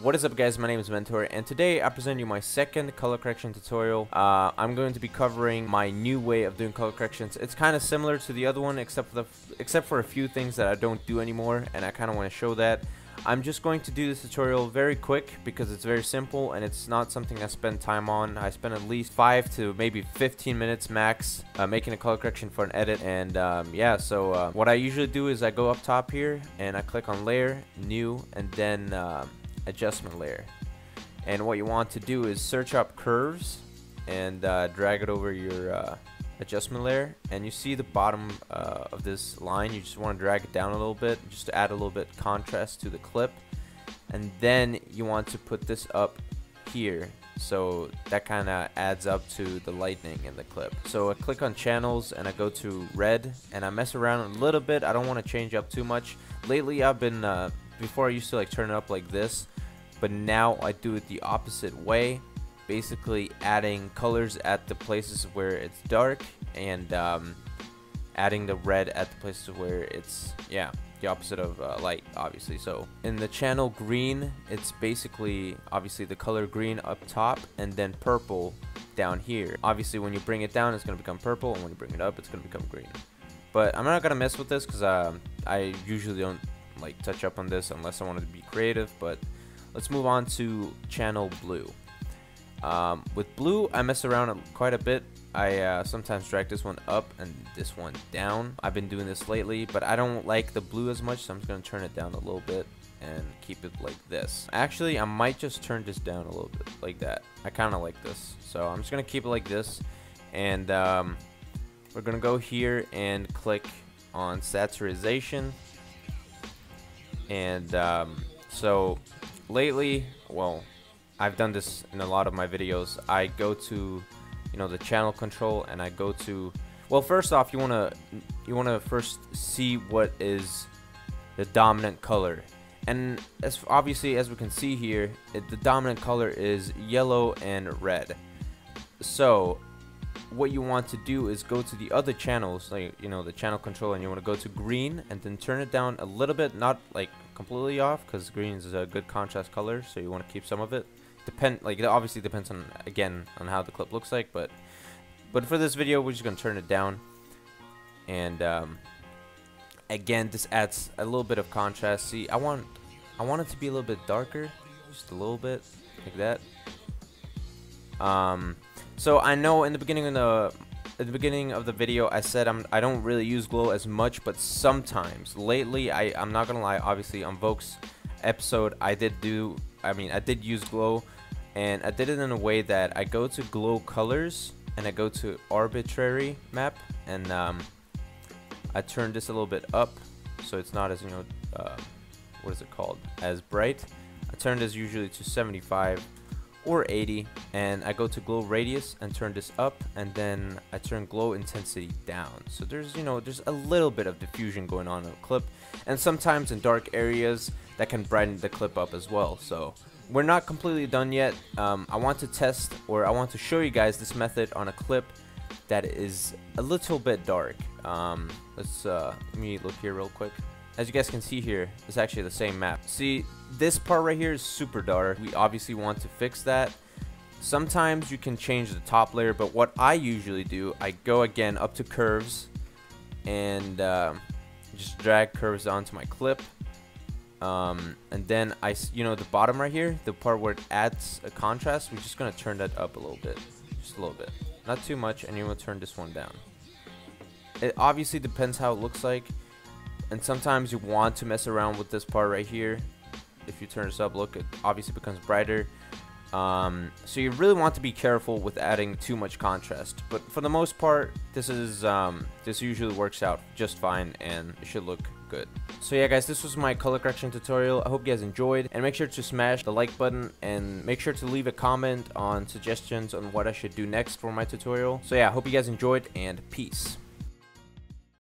What is up, guys? My name is Mentor, and today I present you my second color correction tutorial. I'm going to be covering my new way of doing color corrections. It's kind of similar to the other one, except for a few things that I don't do anymore, and I kind of want to show that. I'm just going to do this tutorial very quick because it's very simple and it's not something I spend time on. I spend at least 5 to maybe 15 minutes max making a color correction for an edit. And yeah, so what I usually do is I go up top here and I click on layer, new, and then adjustment layer. And what you want to do is search up curves and drag it over your adjustment layer, and you see the bottom of this line. You just want to drag it down a little bit just to add a little bit contrast to the clip, and then you want to put this up here so that kind of adds up to the lightning in the clip. So I click on channels and I go to red and I mess around a little bit. I don't want to change up too much. Lately I've been before I used to like turn it up like this, but now I do it the opposite way, basically adding colors at the places where it's dark and adding the red at the places where it's, yeah, the opposite of light, obviously. So in the channel green, it's basically obviously the color green up top and then purple down here. Obviously when you bring it down, it's going to become purple, and when you bring it up, it's going to become green. But I'm not going to mess with this because I usually don't like touch up on this unless I want to be creative. But let's move on to channel blue. With blue, I mess around quite a bit. I sometimes drag this one up and this one down. I've been doing this lately, but I don't like the blue as much, so I'm just going to turn it down a little bit and keep it like this. Actually, I might just turn this down a little bit like that. I kind of like this, so I'm just going to keep it like this. And we're going to go here and click on saturation. And so lately, well, I've done this in a lot of my videos. I go to, you know, the channel control, and I go to, well, first off, you wanna first see what is the dominant color. And as obviously as we can see here, the dominant color is yellow and red. So what you want to do is go to the other channels, like, you know, the channel control, and you want to go to green and then turn it down a little bit, not like completely off, because green is a good contrast color, so you want to keep some of it. Like, it obviously depends on, again, on how the clip looks like, but for this video we're just gonna turn it down. And again, this adds a little bit of contrast. See, I want it to be a little bit darker, just a little bit like that. So I know in the beginning of the video I said I don't really use glow as much, but sometimes lately I'm not gonna lie, obviously on Voke's episode I did use glow, and I did it in a way that I go to glow colors and I go to arbitrary map, and I turn this a little bit up so it's not as, you know, what is it called, as bright. I turn this usually to 75 or 80, and I go to glow radius and turn this up, and then I turn glow intensity down. So there's, you know, there's a little bit of diffusion going on in the clip, and sometimes in dark areas that can brighten the clip up as well. So we're not completely done yet. I want to test, or I want to show you guys this method on a clip that is a little bit dark. Let me look here real quick. As you guys can see here, it's actually the same map. See, this part right here is super dark. We obviously want to fix that. Sometimes you can change the top layer, but what I usually do, I go again up to curves and just drag curves onto my clip. And then you know, the bottom right here, the part where it adds a contrast, we're just gonna turn that up a little bit, just a little bit, not too much, and you want to turn this one down. It obviously depends how it looks like, and sometimes you want to mess around with this part right here. If you turn this up, look, it obviously becomes brighter. So you really want to be careful with adding too much contrast, but for the most part, this usually works out just fine, and it should look good. So yeah, guys, this was my color correction tutorial. I hope you guys enjoyed, and make sure to smash the like button, and make sure to leave a comment on suggestions on what I should do next for my tutorial. So yeah, I hope you guys enjoyed, and peace.